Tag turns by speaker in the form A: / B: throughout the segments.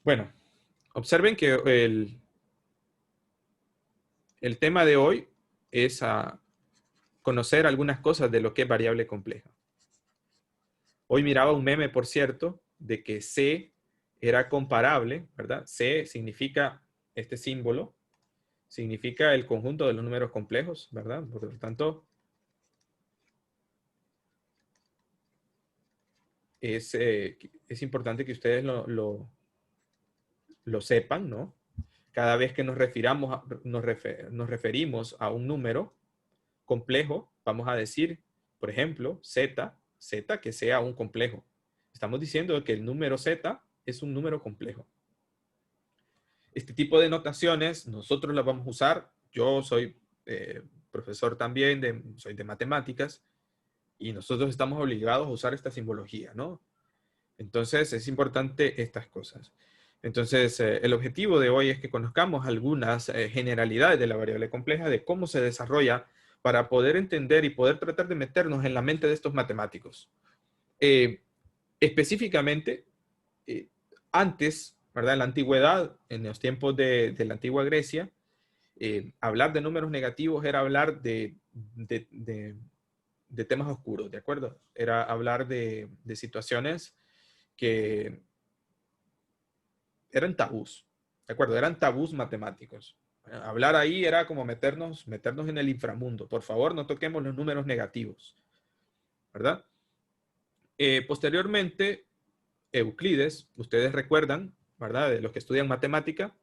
A: Bueno, observen que el tema de hoy es conocer algunas cosas de lo que es variable compleja. Hoy miraba un meme, por cierto, de que C era comparable, ¿verdad? C significa este símbolo, significa el conjunto de los números complejos, ¿verdad? Por lo tanto, es importante que ustedes lo sepan, ¿no? Cada vez que nos referimos a un número complejo, vamos a decir, por ejemplo, z que sea un complejo. Estamos diciendo que el número z es un número complejo. Este tipo de notaciones nosotros las vamos a usar. Yo soy profesor también, soy de matemáticas, y nosotros estamos obligados a usar esta simbología, ¿no? Entonces es importante estas cosas. Entonces el objetivo de hoy es que conozcamos algunas generalidades de la variable compleja, de cómo se desarrolla para poder entender y poder tratar de meternos en la mente de estos matemáticos. Específicamente, eh, antes, ¿verdad? En la antigüedad, en los tiempos de la antigua Grecia, hablar de números negativos era hablar de temas oscuros, ¿de acuerdo? Era hablar de situaciones que eran tabús, ¿de acuerdo? Eran tabús matemáticos. Hablar ahí era como meternos en el inframundo. Por favor, no toquemos los números negativos, ¿verdad? Posteriormente, Euclides, ustedes recuerdan, ¿verdad? De los que estudian matemática,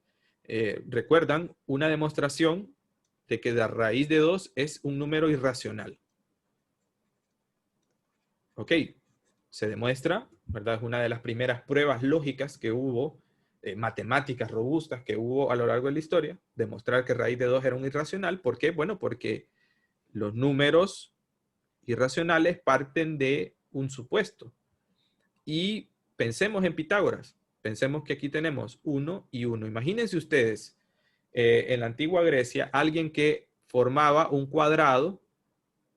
A: recuerdan una demostración de que la raíz de 2 es un número irracional. Ok, se demuestra, ¿verdad? Es una de las primeras pruebas lógicas que hubo, matemáticas robustas que hubo a lo largo de la historia, demostrar que raíz de 2 era un irracional. ¿Por qué? Bueno, porque los números irracionales parten de un supuesto. Y pensemos en Pitágoras. Pensemos que aquí tenemos 1 y 1. Imagínense ustedes, en la antigua Grecia, alguien que formaba un cuadrado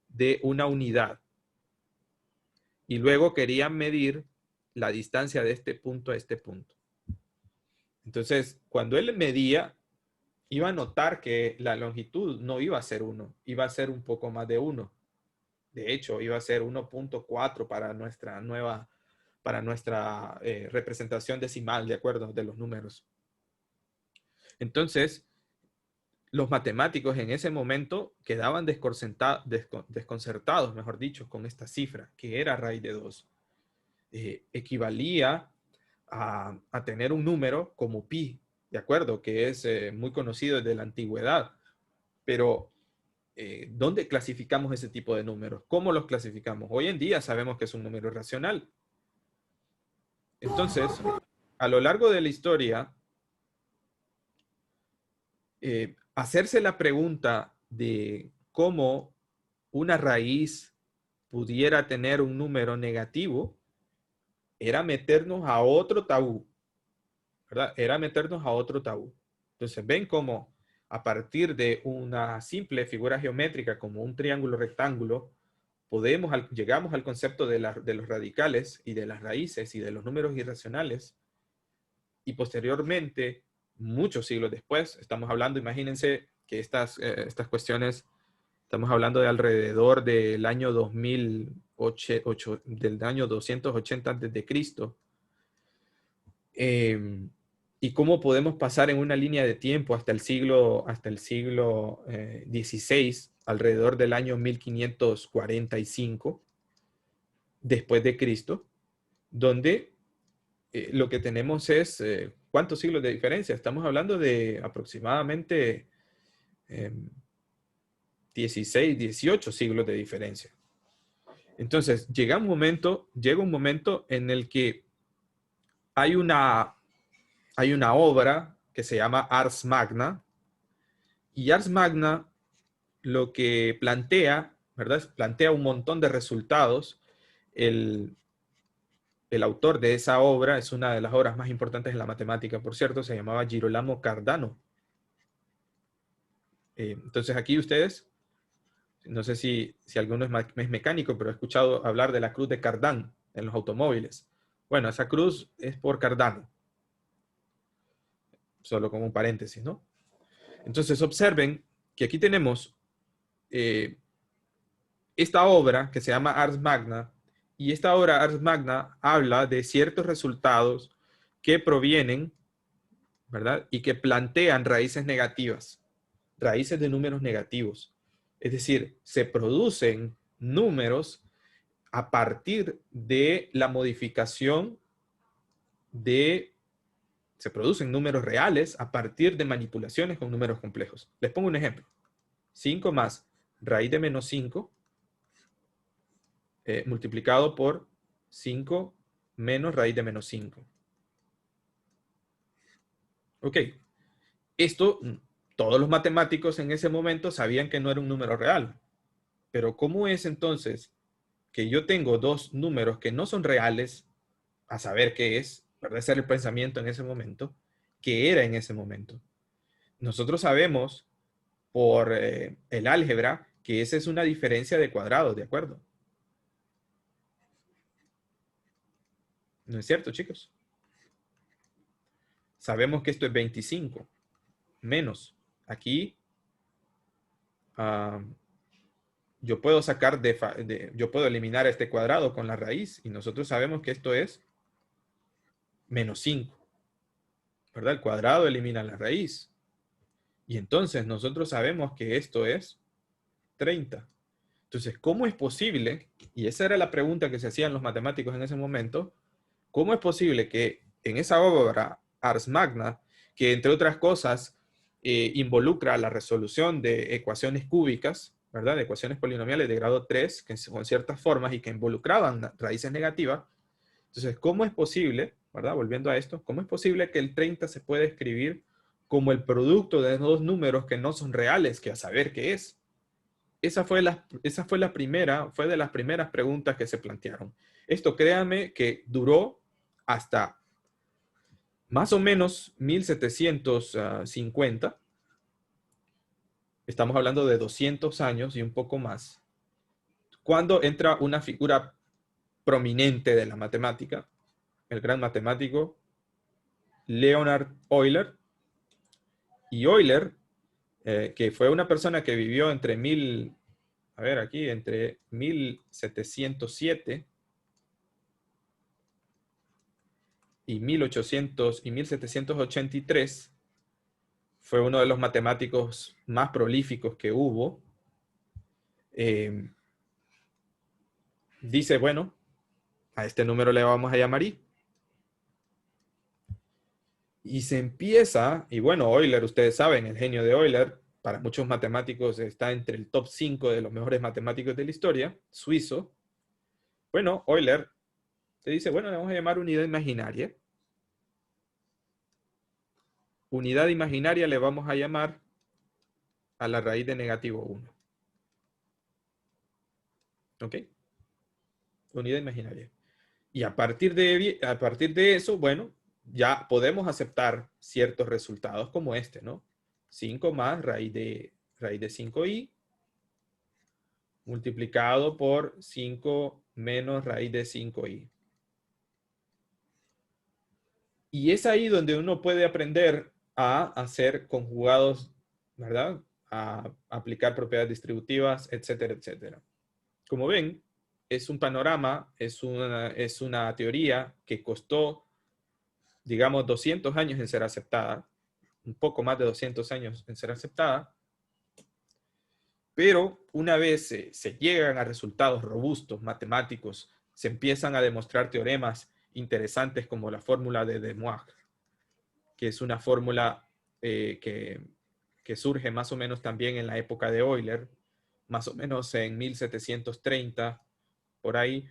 A: de una unidad y luego querían medir la distancia de este punto a este punto. Entonces, cuando él medía, iba a notar que la longitud no iba a ser 1, iba a ser un poco más de 1. De hecho, iba a ser 1.4 para nuestra representación decimal, de acuerdo, de los números. Entonces, los matemáticos en ese momento quedaban desconcertados, mejor dicho, con esta cifra, que era raíz de 2. Equivalía a tener un número como pi, ¿de acuerdo? Que es muy conocido desde la antigüedad. Pero, ¿dónde clasificamos ese tipo de números? ¿Cómo los clasificamos? Hoy en día sabemos que es un número irracional. Entonces, a lo largo de la historia, hacerse la pregunta de cómo una raíz pudiera tener un número negativo era meternos a otro tabú, ¿verdad? Era meternos a otro tabú. Entonces, ven cómo a partir de una simple figura geométrica como un triángulo rectángulo, llegamos al concepto de los radicales y de las raíces y de los números irracionales. Y posteriormente, muchos siglos después, estamos hablando, imagínense que estas cuestiones, estamos hablando de alrededor del año 2008, del año 280 antes de Cristo. Y cómo podemos pasar en una línea de tiempo hasta el siglo XVI, alrededor del año 1545 después de Cristo, donde lo que tenemos es, ¿cuántos siglos de diferencia? Estamos hablando de aproximadamente 16, 18 siglos de diferencia. Entonces, llega un momento en el que hay una obra que se llama Ars Magna, y Ars Magna lo que plantea, ¿verdad? Plantea un montón de resultados. El autor de esa obra es una de las obras más importantes en la matemática, por cierto, se llamaba Girolamo Cardano. Entonces aquí ustedes, no sé si alguno es mecánico, pero he escuchado hablar de la cruz de Cardán en los automóviles. Bueno, esa cruz es por Cardano. solo como un paréntesis, ¿no? Entonces observen que aquí tenemos esta obra que se llama Ars Magna, y esta obra Ars Magna habla de ciertos resultados que provienen, ¿verdad? Y que plantean raíces negativas, raíces de números negativos. Es decir, se producen números a partir de la modificación se producen números reales a partir de manipulaciones con números complejos. Les pongo un ejemplo. 5 más raíz de menos 5 multiplicado por 5 menos raíz de menos 5. Ok. Esto, todos los matemáticos en ese momento sabían que no era un número real. Pero ¿cómo es entonces que yo tengo dos números que no son reales, a saber qué es, para hacer el pensamiento en ese momento, qué era en ese momento? Nosotros sabemos por el álgebra que esa es una diferencia de cuadrados, ¿de acuerdo? ¿No es cierto, chicos? Sabemos que esto es 25 menos. Aquí yo puedo sacar yo puedo eliminar este cuadrado con la raíz y nosotros sabemos que esto es menos 5, ¿verdad? El cuadrado elimina la raíz. Y entonces nosotros sabemos que esto es 30. Entonces, ¿cómo es posible? Y esa era la pregunta que se hacían los matemáticos en ese momento. ¿Cómo es posible que en esa obra Ars Magna, que entre otras cosas involucra la resolución de ecuaciones cúbicas, ¿verdad? De ecuaciones polinomiales de grado 3, que son ciertas formas y que involucraban raíces negativas? Entonces, ¿cómo es posible, ¿verdad? Volviendo a esto, ¿cómo es posible que el 30 se puede escribir como el producto de dos números que no son reales, que a saber qué es? Esa fue fue de las primeras preguntas que se plantearon. Esto, créanme, que duró hasta más o menos 1750. Estamos hablando de 200 años y un poco más, cuando entra una figura prominente de la matemática, el gran matemático Leonhard Euler. Y Euler, que fue una persona que vivió entre entre 1707 y 1783, fue uno de los matemáticos más prolíficos que hubo. Dice, bueno, a este número le vamos a llamar I. Y se empieza, y bueno, Euler, ustedes saben, el genio de Euler, para muchos matemáticos está entre el top 5 de los mejores matemáticos de la historia, suizo. Bueno, Euler te dice, bueno, le vamos a llamar unidad imaginaria. Unidad imaginaria le vamos a llamar a la raíz de negativo 1. ¿Ok? Unidad imaginaria. Y a partir de eso, bueno, ya podemos aceptar ciertos resultados como este, ¿no? 5 más raíz de 5i multiplicado por 5 menos raíz de 5i. Y es ahí donde uno puede aprender a hacer conjugados, ¿verdad? A aplicar propiedades distributivas, etcétera, etcétera. Como ven, es un panorama, es una teoría que costó, digamos, 200 años en ser aceptada, un poco más de 200 años en ser aceptada, pero una vez se llegan a resultados robustos, matemáticos, se empiezan a demostrar teoremas interesantes como la fórmula de De Moivre, que es una fórmula que surge más o menos también en la época de Euler, más o menos en 1730, por ahí.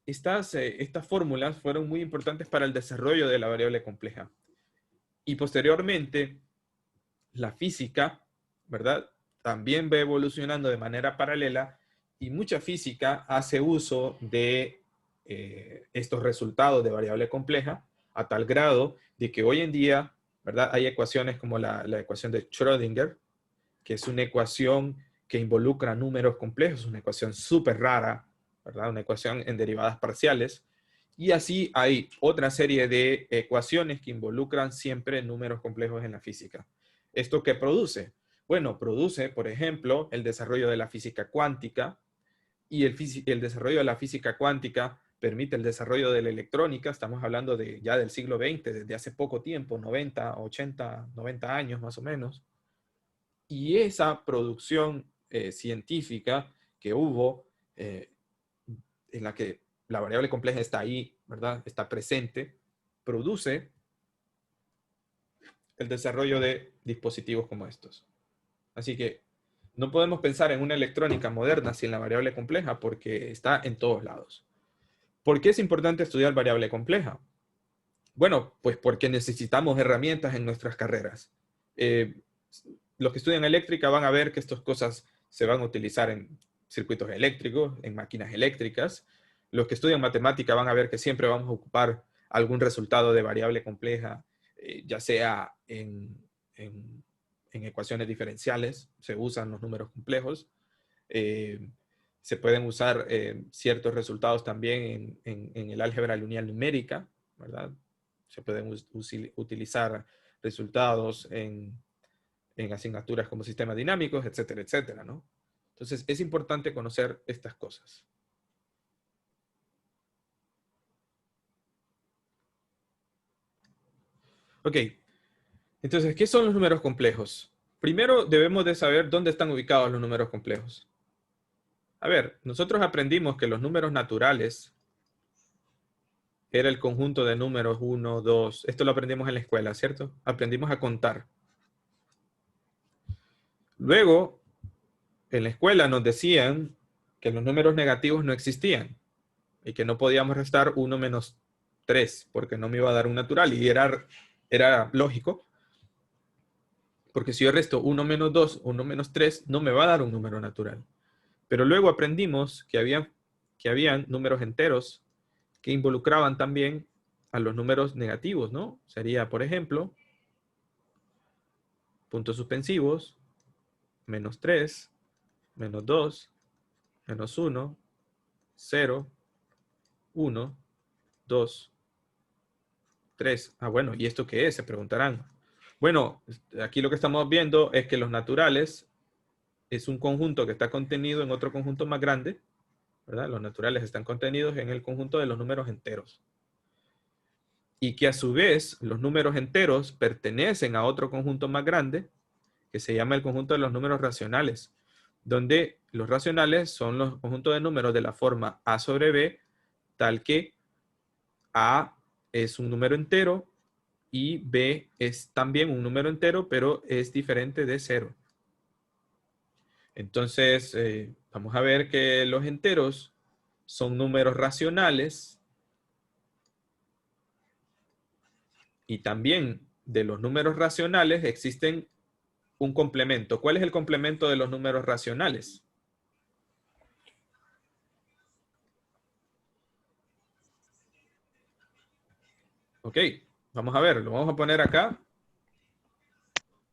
A: Estas fórmulas fueron muy importantes para el desarrollo de la variable compleja. Y posteriormente, la física, ¿verdad? También va evolucionando de manera paralela y mucha física hace uso de estos resultados de variable compleja a tal grado de que hoy en día, ¿verdad? Hay ecuaciones como la ecuación de Schrödinger, que es una ecuación que involucra números complejos, una ecuación súper rara, ¿verdad? Una ecuación en derivadas parciales, Y así hay otra serie de ecuaciones que involucran siempre números complejos en la física. ¿Esto qué produce? Bueno, produce, por ejemplo, el desarrollo de la física cuántica, y el desarrollo de la física cuántica permite el desarrollo de la electrónica. Estamos hablando de ya del siglo XX, desde hace poco tiempo, 90, 80, 90 años más o menos. Y esa producción científica que hubo, en la que la variable compleja está ahí, ¿verdad? Está presente, produce el desarrollo de dispositivos como estos. Así que no podemos pensar en una electrónica moderna sin la variable compleja porque está en todos lados. ¿Por qué es importante estudiar variable compleja? Bueno, pues porque necesitamos herramientas en nuestras carreras. Los que estudian eléctrica van a ver que estas cosas se van a utilizar en circuitos eléctricos, en máquinas eléctricas. Los que estudian matemática van a ver que siempre vamos a ocupar algún resultado de variable compleja, ya sea en ecuaciones diferenciales, se usan los números complejos. Se pueden usar ciertos resultados también en el álgebra lineal numérica, ¿verdad? Se pueden utilizar resultados en asignaturas como sistemas dinámicos, etcétera, etcétera, ¿no? Entonces, es importante conocer estas cosas. Ok, entonces, ¿qué son los números complejos? Primero, debemos de saber dónde están ubicados los números complejos. A ver, nosotros aprendimos que los números naturales era el conjunto de números 1, 2. Esto lo aprendimos en la escuela, ¿cierto? Aprendimos a contar. Luego, en la escuela nos decían que los números negativos no existían y que no podíamos restar 1 menos 3 porque no me iba a dar un natural. Y era lógico, porque si yo resto 1 menos 2, 1 menos 3, no me va a dar un número natural. Pero luego aprendimos que habían números enteros que involucraban también a los números negativos, ¿no? Sería, por ejemplo, puntos suspensivos, menos 3, menos 2, menos 1, 0, 1, 2, 3. Ah, bueno, ¿y esto qué es? Se preguntarán. Bueno, aquí lo que estamos viendo es que los naturales es un conjunto que está contenido en otro conjunto más grande, ¿verdad? Los naturales están contenidos en el conjunto de los números enteros. Y que a su vez los números enteros pertenecen a otro conjunto más grande que se llama el conjunto de los números racionales, donde los racionales son los conjuntos de números de la forma a sobre b, tal que a es un número entero y b es también un número entero, pero es diferente de 0. Entonces, vamos a ver que los enteros son números racionales y también de los números racionales existen un complemento. ¿Cuál es el complemento de los números racionales? Ok, vamos a ver, lo vamos a poner acá.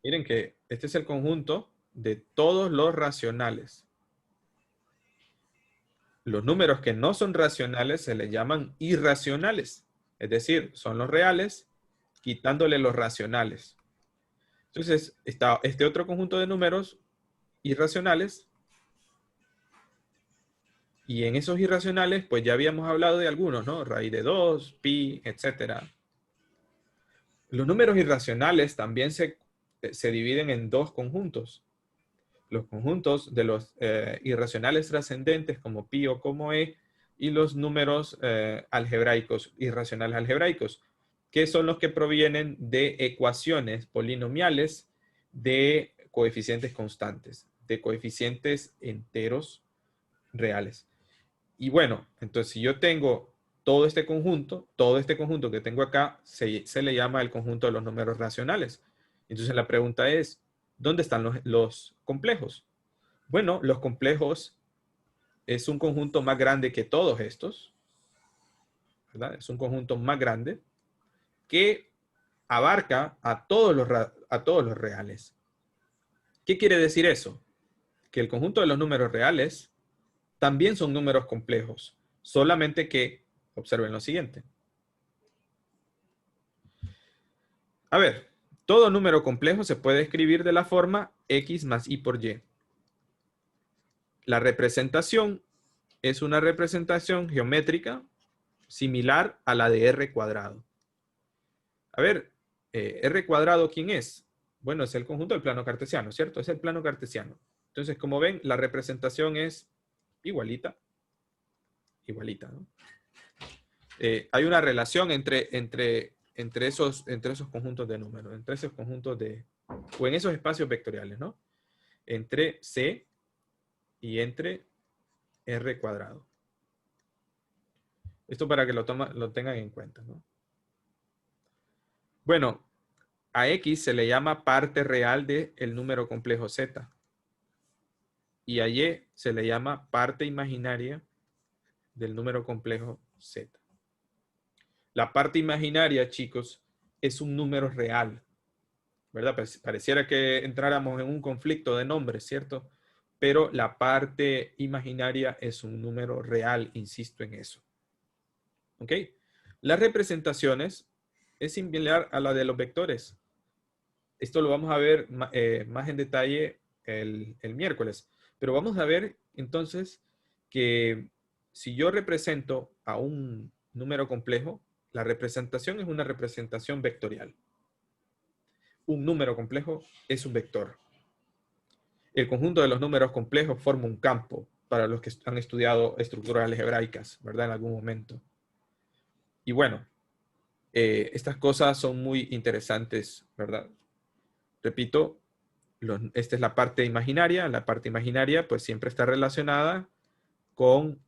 A: Miren que este es el conjunto de todos los racionales. Los números que no son racionales se les llaman irracionales. Es decir, son los reales quitándole los racionales. Entonces, está este otro conjunto de números irracionales. Y en esos irracionales, pues ya habíamos hablado de algunos, ¿no? Raíz de 2, pi, etcétera. Los números irracionales también se dividen en dos conjuntos. Los conjuntos de los irracionales trascendentes como pi o como e, y los números algebraicos, irracionales algebraicos, que son los que provienen de ecuaciones polinomiales de coeficientes constantes, de coeficientes enteros reales. Y bueno, entonces si yo tengo todo este conjunto que tengo acá, se le llama el conjunto de los números racionales. Entonces la pregunta es, ¿dónde están los complejos? Bueno, los complejos es un conjunto más grande que todos estos, ¿verdad? Es un conjunto más grande que abarca a todos los reales. ¿Qué quiere decir eso? Que el conjunto de los números reales también son números complejos, solamente que Observen lo siguiente. A ver, todo número complejo se puede escribir de la forma x más y por y. La representación es una representación geométrica similar a la de r cuadrado. A ver, r cuadrado, ¿quién es? Bueno, es el conjunto del plano cartesiano, ¿cierto? Es el plano cartesiano. Entonces, como ven, la representación es igualita. Igualita, ¿no? Hay una relación entre esos conjuntos de números, entre esos conjuntos o en esos espacios vectoriales, ¿no? Entre C y entre R cuadrado. Esto para que lo tengan en cuenta, ¿no? Bueno, a X se le llama parte real del número complejo Z. Y a Y se le llama parte imaginaria del número complejo Z. La parte imaginaria, chicos, es un número real, ¿verdad? Pareciera que entráramos en un conflicto de nombres, ¿cierto? Pero la parte imaginaria es un número real, insisto en eso. ¿Ok? Las representaciones es similar a la de los vectores. Esto lo vamos a ver más en detalle el miércoles. Pero vamos a ver entonces que si yo represento a un número complejo, la representación es una representación vectorial. Un número complejo es un vector. El conjunto de los números complejos forma un campo para los que han estudiado estructuras algebraicas, ¿verdad? En algún momento. Y bueno, estas cosas son muy interesantes, ¿verdad? Repito, esta es la parte imaginaria. La parte imaginaria pues siempre está relacionada con,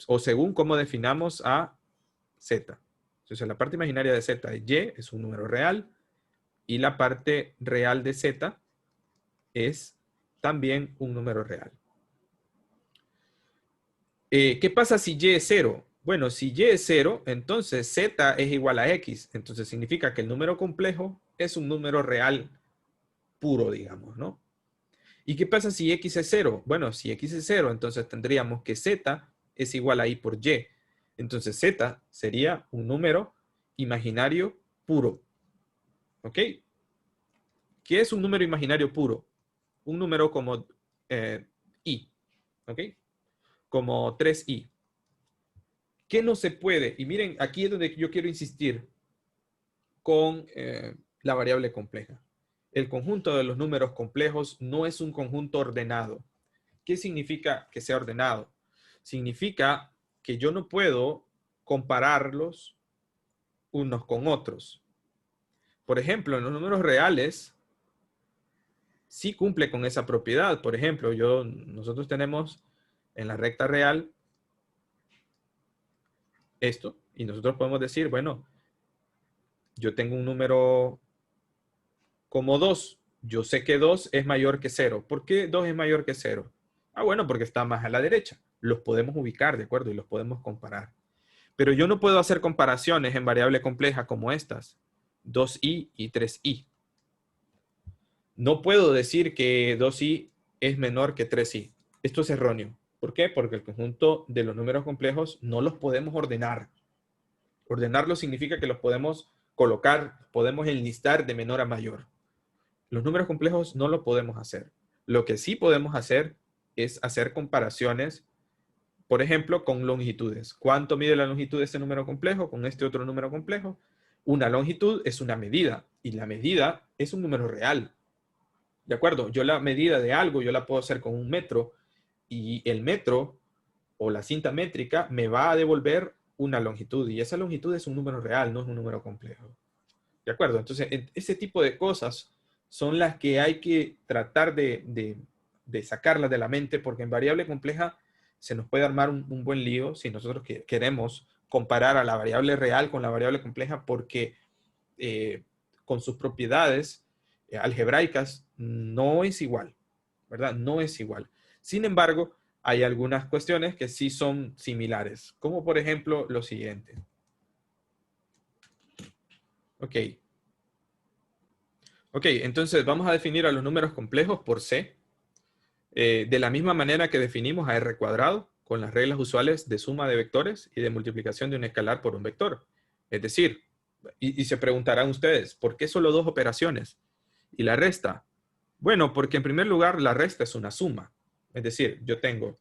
A: o según cómo definamos a Z. Entonces la parte imaginaria de Z es Y, es un número real, y la parte real de Z es también un número real. ¿Qué pasa si Y es 0? Bueno, si Y es 0, entonces Z es igual a X. Entonces significa que el número complejo es un número real puro, digamos, ¿no? ¿Y qué pasa si X es 0? Bueno, si X es 0, entonces tendríamos que Z es igual a Y por Y. Entonces Z sería un número imaginario puro. ¿Ok? ¿Qué es un número imaginario puro? Un número como I. ¿Ok? Como 3i. ¿Qué no se puede? Y miren, aquí es donde yo quiero insistir con la variable compleja. El conjunto de los números complejos no es un conjunto ordenado. ¿Qué significa que sea ordenado? Significa que yo no puedo compararlos unos con otros. Por ejemplo, en los números reales sí cumple con esa propiedad. Por ejemplo, nosotros tenemos en la recta real esto, y nosotros podemos decir, bueno, yo tengo un número como 2. Yo sé que 2 es mayor que 0. ¿Por qué 2 es mayor que 0? Ah, bueno, porque está más a la derecha. Los podemos ubicar, ¿de acuerdo? Y los podemos comparar. Pero yo no puedo hacer comparaciones en variable compleja como estas. 2i y 3i. No puedo decir que 2i es menor que 3i. Esto es erróneo. ¿Por qué? Porque el conjunto de los números complejos no los podemos ordenar. Ordenarlos significa que los podemos colocar, podemos enlistar de menor a mayor. Los números complejos no lo podemos hacer. Lo que sí podemos hacer es hacer comparaciones, por ejemplo, con longitudes. ¿Cuánto mide la longitud de este número complejo con este otro número complejo? Una longitud es una medida y la medida es un número real. ¿De acuerdo? Yo la medida de algo, yo la puedo hacer con un metro y el metro o la cinta métrica me va a devolver una longitud y esa longitud es un número real, no es un número complejo. ¿De acuerdo? Entonces, ese tipo de cosas son las que hay que tratar de sacarlas de la mente porque en variable compleja se nos puede armar un buen lío si nosotros queremos comparar a la variable real con la variable compleja porque con sus propiedades algebraicas no es igual, ¿verdad? No es igual. Sin embargo, hay algunas cuestiones que sí son similares, como por ejemplo lo siguiente. Ok. Ok, entonces vamos a definir a los números complejos por C, de la misma manera que definimos a R cuadrado con las reglas usuales de suma de vectores y de multiplicación de un escalar por un vector. Es decir, y se preguntarán ustedes, ¿por qué solo dos operaciones? ¿Y la resta? Bueno, porque en primer lugar la resta es una suma. Es decir, yo tengo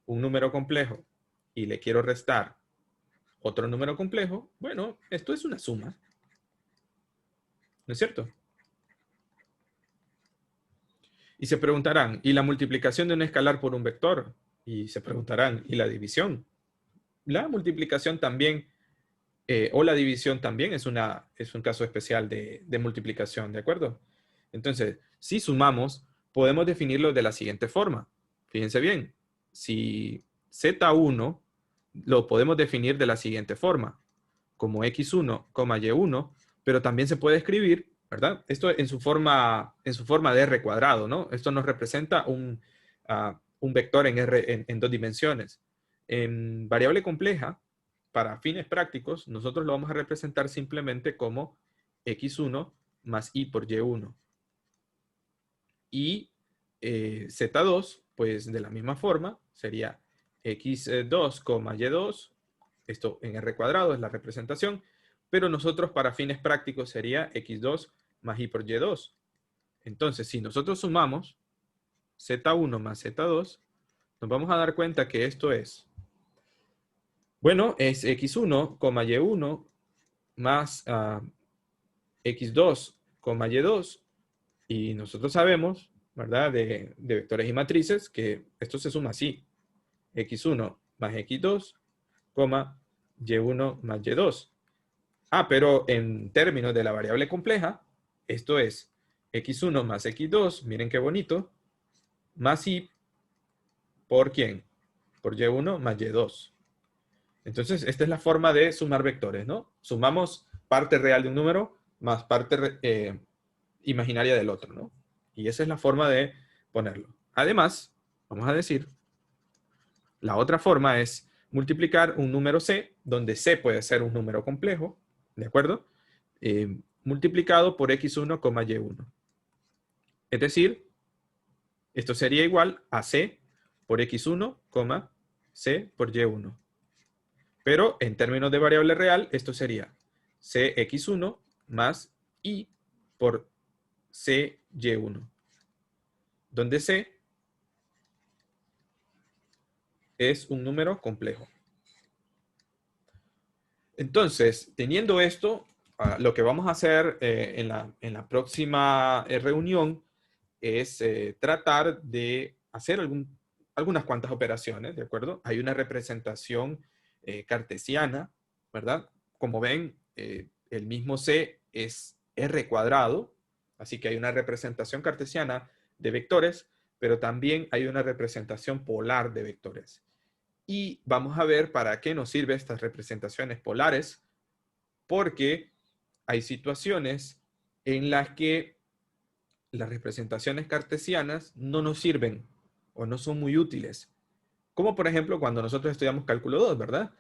A: un número complejo y le quiero restar otro número complejo. Bueno, esto es una suma. ¿No es cierto? Y se preguntarán, ¿y la multiplicación de un escalar por un vector? Y se preguntarán, ¿y la división? La multiplicación también, o la división también es un caso especial de multiplicación, ¿de acuerdo? Entonces, si sumamos, podemos definirlo de la siguiente forma. Fíjense bien, si Z1 lo podemos definir de la siguiente forma, como X1, Y1, pero también se puede escribir, ¿verdad? Esto en su forma de R cuadrado, ¿no? Esto nos representa un vector en R en dos dimensiones. En variable compleja, para fines prácticos, nosotros lo vamos a representar simplemente como X1 más Y por Y1. Y Z2, pues de la misma forma, sería X2, Y2, esto en R cuadrado es la representación, pero nosotros para fines prácticos sería X2 más Y por Y2. Entonces, si nosotros sumamos Z1 más Z2, nos vamos a dar cuenta que esto es, bueno, es X1, Y1 más X2, Y2, y nosotros sabemos, ¿verdad? De vectores y matrices, que esto se suma así. X1 más X2, Y1 más Y2. Pero en términos de la variable compleja, esto es X1 más X2, miren qué bonito, más Y por ¿quién? Por Y1 más Y2. Entonces, esta es la forma de sumar vectores, ¿no? Sumamos parte real de un número más parte imaginaria del otro, ¿no? Y esa es la forma de ponerlo. Además, vamos a decir, la otra forma es multiplicar un número C, donde C puede ser un número complejo, ¿de acuerdo? Multiplicado por X1, Y1. Es decir, esto sería igual a C por X1, C por Y1. Pero en términos de variable real, esto sería CX1 más Y por CY1, donde C es un número complejo. Entonces, teniendo esto, lo que vamos a hacer en la próxima reunión es tratar de hacer algunas cuantas operaciones, ¿de acuerdo? Hay una representación cartesiana, ¿verdad? Como ven, el mismo C es R cuadrado, así que hay una representación cartesiana de vectores, pero también hay una representación polar de vectores. Y vamos a ver para qué nos sirven estas representaciones polares, porque hay situaciones en las que las representaciones cartesianas no nos sirven o no son muy útiles. Como por ejemplo cuando nosotros estudiamos cálculo 2, ¿verdad?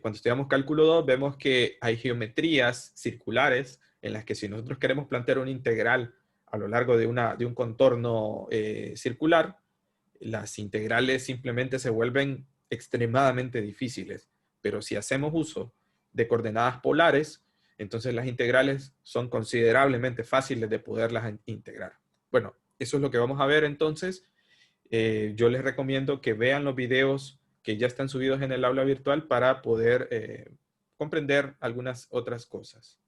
A: Cuando estudiamos cálculo 2 vemos que hay geometrías circulares en las que si nosotros queremos plantear una integral a lo largo de un contorno circular, las integrales simplemente se vuelven extremadamente difíciles. Pero si hacemos uso de coordenadas polares, entonces las integrales son considerablemente fáciles de poderlas integrar. Bueno, eso es lo que vamos a ver entonces. Yo les recomiendo que vean los videos que ya están subidos en el aula virtual para poder comprender algunas otras cosas.